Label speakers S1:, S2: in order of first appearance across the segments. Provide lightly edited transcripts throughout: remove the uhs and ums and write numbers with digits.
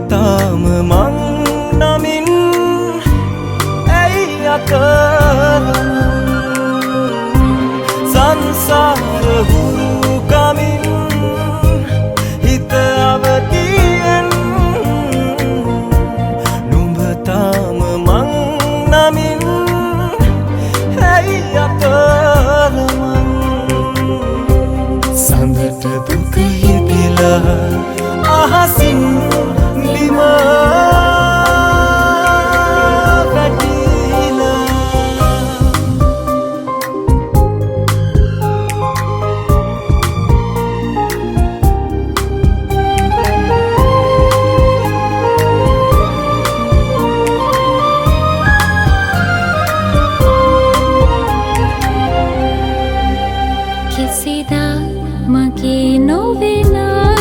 S1: තාම මං නමින් ඇයි අතරමං සංසාර හුරු කමින් හිත අවදියෙන් නුඹ තාම මං නමින් ඇයි අතරමං සඳට දුක හිතිලා අහසින්
S2: කිසිදා මගේ නොවෙලා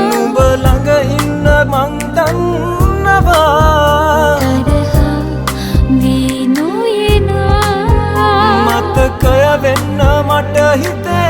S1: නුඹ ළඟ ඉන්න මං දන්නවා
S2: තරහා වී නොයනා
S1: මතකය වෙන්න මට හිතෙනවා